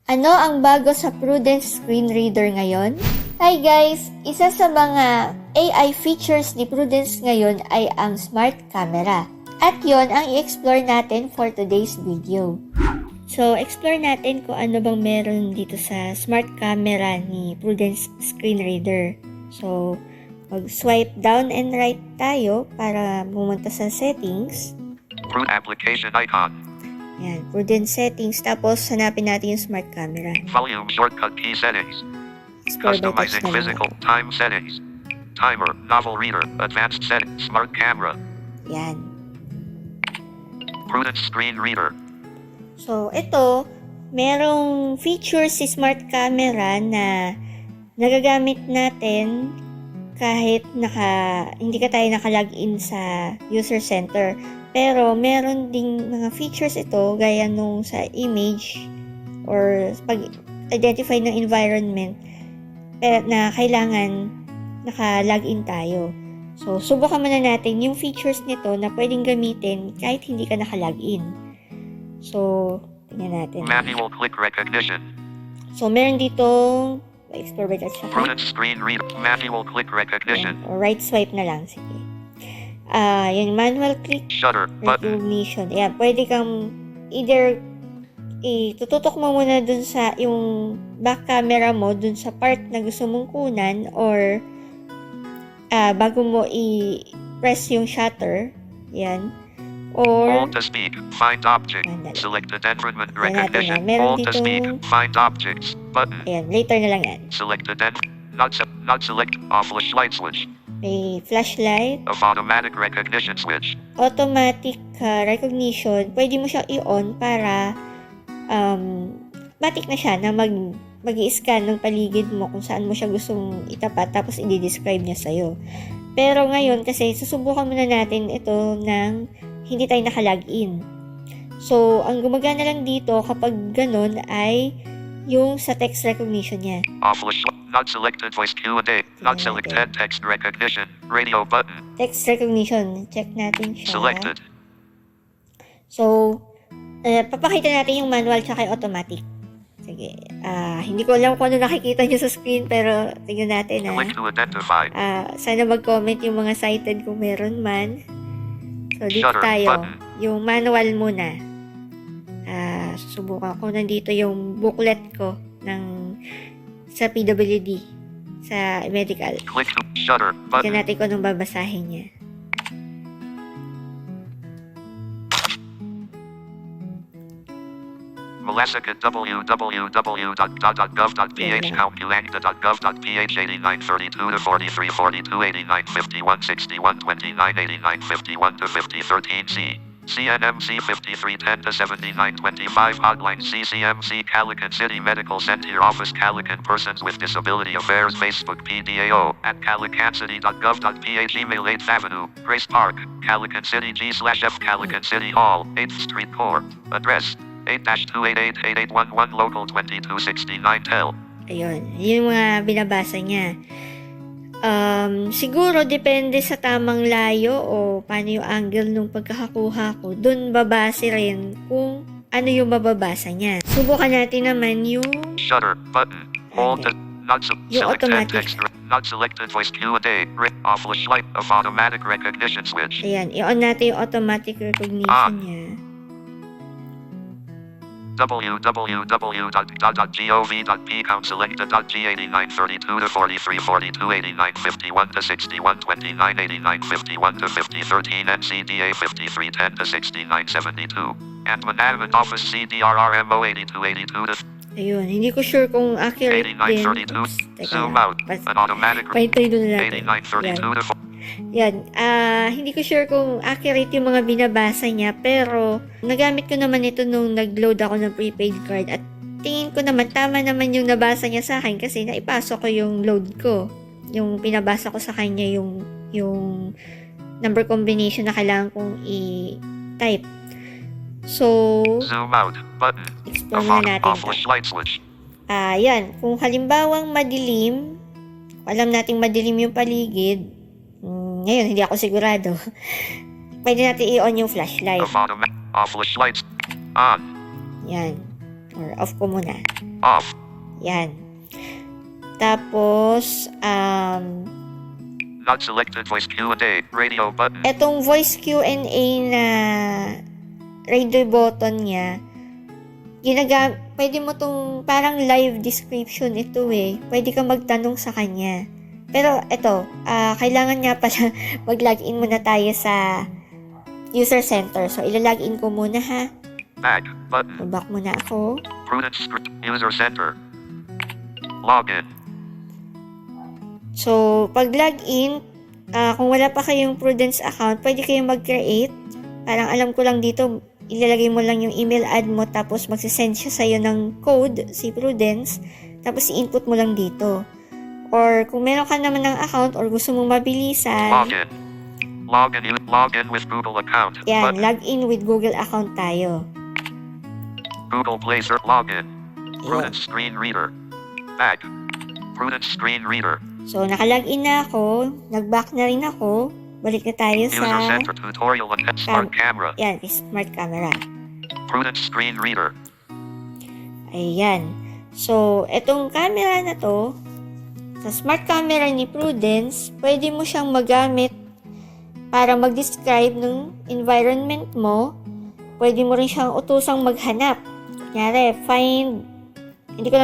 Ano ang bago sa Prudence Screen Reader ngayon? Hi guys! Isa sa mga AI features ni Prudence ngayon ay ang Smart Camera. At yon ang i-explore natin for today's video. So, explore natin kung ano bang meron dito sa Smart Camera ni Prudence Screen Reader. So, mag-swipe down and right tayo para pumunta sa settings. Application icon. Yan, Prudence settings. Tapos, hanapin natin yung Smart Camera. Volume shortcut key settings. Explore by touch Customizing na lang. physical time settings. Timer, novel reader, advanced settings, smart camera. Yan. Prudence screen reader. So, ito, merong features si Smart Camera na nagagamit natin kahit hindi ka tayo naka-login sa user center. Pero, meron ding mga features ito gaya nung sa image or pag-identify ng environment na kailangan naka-login tayo. So, subukan muna natin yung features nito na pwedeng gamitin kahit hindi ka naka-login. So, tingnan natin. Manual click recognition. So, meron dito explore by touch na. Prudence screen reader. Manual click recognition. Or right swipe na lang. Sige. Yung manual click Shutter button. recognition. Ayan, pwede kang either itututok mo muna dun sa yung back camera mo dun sa part na gusto mong kunan or bago mo i-press yung shutter. Yan. Or Hold to speak. Find object. Andali. Selected environment Tingnan natin recognition. yan. Meron Hold to dito- speak. Find objects. Button. ayan, later na lang yan. Selected not select off light switch. May flashlight, Of automatic recognition switch. automatic recognition. Pwede mo siyang i-on para matik na siya na mag-i-scan ng paligid mo kung saan mo siya gustong itapat tapos i-describe niya sa'yo. Pero ngayon kasi susubukan muna natin ito ng hindi tayo naka-login. So, ang gumagana lang dito kapag ganun ay yung sa text recognition niya. Off not selected voice Q&A. Not selected text recognition. Radio button. Text recognition, check natin siya. Selected. So, papakita natin yung manual tsaka yung automatic. Sige. Hindi ko alam kung ano nakikita nyo sa screen pero tingnan natin Click to identify. sana mag-comment yung mga cited kung meron man. So, dito Shutter tayo. button. Yung manual muna. Susubukan ko. Nandito yung booklet ko sa PWD. Sa medical. Click to shutter Tingnan button. natin kung anong babasahin niya. Melasica www.gov.ph calculacta.gov.ph 8932 to 4342 8951 61 29 89 51 to 5013 C. CNMC 5310 to 7925 Hotline CCMC Calicut City Medical Center Office Calicut Persons with Disability Affairs Facebook PDAO at calicancity.gov.ph Email 8th Avenue, Grace Park, Calicut City G/F Calicut City Hall, 8th Street Core. Address 8-288-8811 Local 2269 Tel. Ayun. Yung mga binabasa niya. Siguro depende sa tamang layo o paano yung angle nung pagkakakuha ko. Doon babase rin kung ano yung mababasa niya. Subukan natin naman yung Shutter button. Hold to not Yung selected automatic. text. Not selected voice Q&A. Off light of automatic recognition switch. ayan, i-on natin yung automatic recognition niya. www.gov.p count selected.g8932 to 4342 8951 to 6129 8951 to 5013 NCDA 5310 to 6972 and Management Office CDRRMO 8282 to Ayun, hindi ko sure kung accurate din. 8932 Oops, teka zoom lang. out an automatic Pahintuin doon natin. 8932 to Yan. Hindi ko sure kung accurate yung mga binabasa niya, pero nagamit ko naman ito nung nag-load ako ng prepaid card at tingin ko naman tama naman yung nabasa niya sa akin kasi naipasok ko yung load ko. Yung pinabasa ko sa kanya yung number combination na kailangan kong i-type. So, zoom out button explore na natin off ito. light switch. Yan. Kung halimbawang madilim, alam nating madilim yung paligid, ngayon, hindi ako sigurado. Pwede natin i-on yung flashlight. Off lights on. Yan. Or off ko muna. Off. Yan. Tapos, Not selected voice Q&A. Radio button. etong voice Q&A na radio button niya, pwede mo tong parang live description ito eh. Pwede ka magtanong sa kanya. Pero ito, kailangan nga pala mag-login muna tayo sa user center. So, ilalogin ko muna ha. Back button. Back muna ako. Prudence script. User center. Login. So, pag login, kung wala pa kayong Prudence account, pwede kayong mag-create. Parang alam ko lang dito, ilalagay mo lang yung email ad mo tapos magsisend siya sa'yo ng code, si Prudence, tapos i-input mo lang dito. Or kung meron ka naman ng account or gusto mong mabilisan, Login with Google account. yan, Button. login with Google account tayo. Google Play Search login. Ayan. Prudence screen reader. Back. Prudence screen reader. So, nakalogin na ako, nag-back na rin ako, balik na tayo User sa, center tutorial and smart camera. yan, smart camera. Prudence screen reader. Ayan. So, etong camera na to, sa smart camera ni Prudence, pwede mo siyang magamit para mag-describe ng environment mo. Pwede mo rin siyang utusang maghanap. Kunyari, find, hindi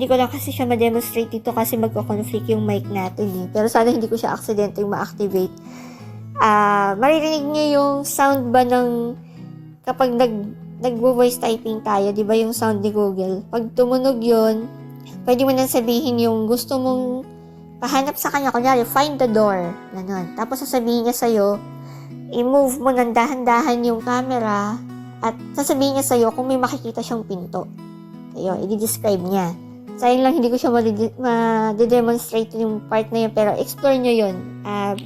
ko lang kasi siya ma-demonstrate dito kasi magko-conflict yung mic natin eh. Pero sana hindi ko siya accidentally ma-activate. Maririnig niyo yung sound ba ng kapag nagvo-voice typing tayo, di ba yung sound ni Google? Pag tumunog yun, pwede mo nang sabihin yung gusto mong pahanap sa kanya. Kunyari, find the door. Ganun. Tapos sasabihin niya sa'yo, i-move mo ng dahan-dahan yung camera at sasabihin niya sa'yo kung may makikita siyang pinto. Ayun, i-describe niya. Sayang lang hindi ko siya ma-demonstrate yung part na yun, pero explore nyo yun.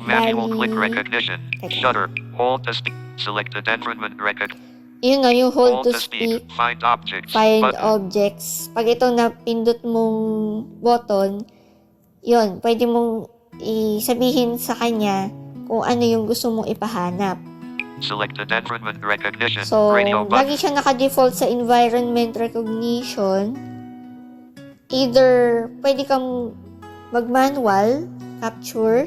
Manual click recognition. Teka. Shutter. Hold to speak. Select environment recognition. Yun nga, yung hold Hold to speak, Find objects. find Button. objects. Pag itong napindot mong button, yun, pwede mong isabihin sa kanya kung ano yung gusto mong ipahanap. Selected environment recognition. So, Radio button. lagi siya naka-default sa environment recognition. Either pwede kang mag-manual capture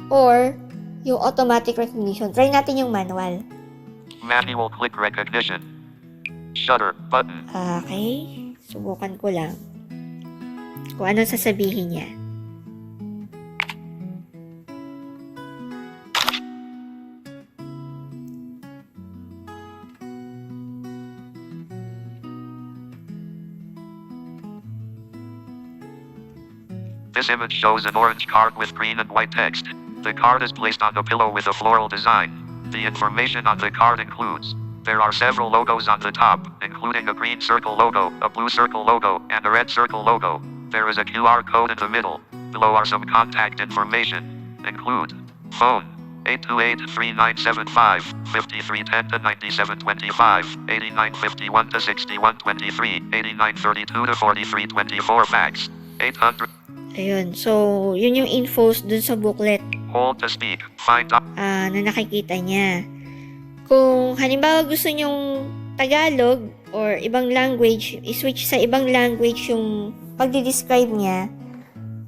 or yung automatic recognition. Try natin yung manual. Manual click recognition. Shutter button. Okay. Subukan ko lang. Kung ano sasabihin niya. This image shows an orange card with green and white text. The card is placed on a pillow with a floral design. The information on the card includes: there are several logos on the top, including a green circle logo, a blue circle logo, and a red circle logo. There is a QR code in the middle. Below are some contact information. Include phone 828-3975, 5310-9725, 8951-6123, 8932-4324 fax, 800. Ayun. So, yun yung infos dun sa booklet Hold to speak. Find na nakikita niya. Kung halimbawa gusto nyong Tagalog or ibang language, i-switch sa ibang language yung pagdi-describe niya,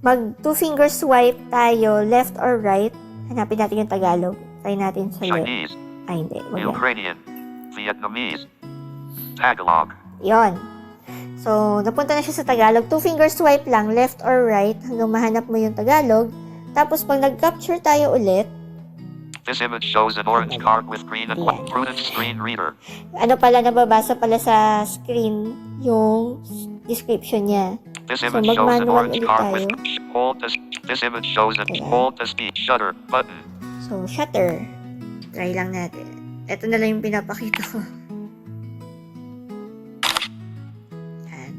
mag two finger swipe tayo, left or right. Hanapin natin yung Tagalog. Try natin sa left. Chinese, Ay, hindi. Wag yan. Ukrainian, Vietnamese, Tagalog. Yon. So, napunta na siya sa Tagalog. Two finger swipe lang, left or right, hanggang mahanap mo yung Tagalog. Tapos, pag nag-capture tayo ulit, This image shows an orange card with green and white. Yeah. Prudence screen reader. ano pala, nababasa pala sa screen yung description niya. This So, image shows an mag-manual orange ulit card tayo. with hold to. This image shows an Yeah. hold to speak shutter button. So, shutter. Try lang natin. Ito na lang yung pinapakita ko. Yan.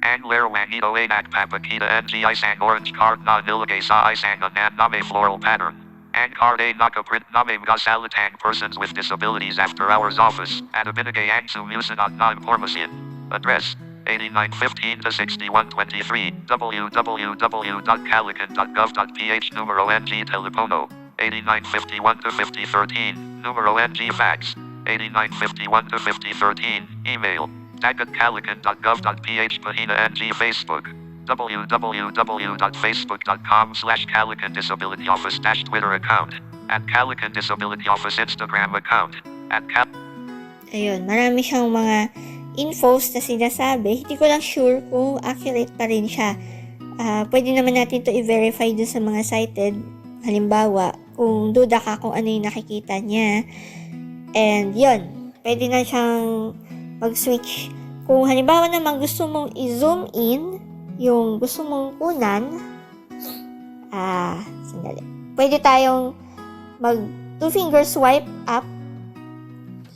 Angler Wangito Anak Papakita NG Isang orange card na nilagay sa isang anan name floral pattern. Ang card A nakaprint name gasalitang persons with disabilities after hours office at Abinigay ang sumusunod na impormasyon. Address 8915-6123 www.calican.gov.ph numero ng telepono 8951 to 5013. Numero NG fax. 8951 to 5013. Email. tag@calican.gov.ph. Pahina NG Facebook. www.facebook.com/Calican Disability Office - Twitter account. @Calican Disability Office Instagram account. Ayun, marami siyang mga infos na sinasabi. Hindi ko lang sure kung accurate pa rin siya. Pwede naman natin to i-verify dun sa mga cited. Halimbawa, kung duda ka kung ano yung nakikita niya. And yun, pwede na siyang mag-switch. Kung halimbawa naman gusto mong i-zoom in yung gusto mong kunan, sandali. Pwede tayong mag 2-finger swipe up.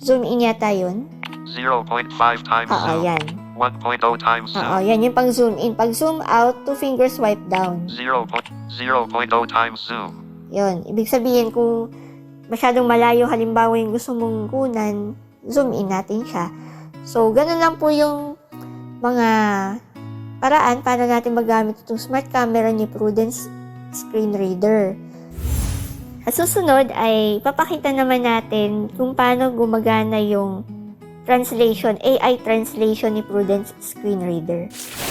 Zoom in yata yun. 0.5 times Oo, zoom. yan. 1.0 times zoom. Oo, yan yung pang zoom in. Pag zoom out, 2-finger swipe down. 0.0 times zoom. Yun. Ibig sabihin, kung masyadong malayo, halimbawa yung gusto mong kunan, zoom in natin siya. So, ganun lang po yung mga paraan para natin magamit itong smart camera ni Prudence Screen Reader. Sa susunod ay papakita naman natin kung paano gumagana yung translation, AI translation ni Prudence Screen Reader.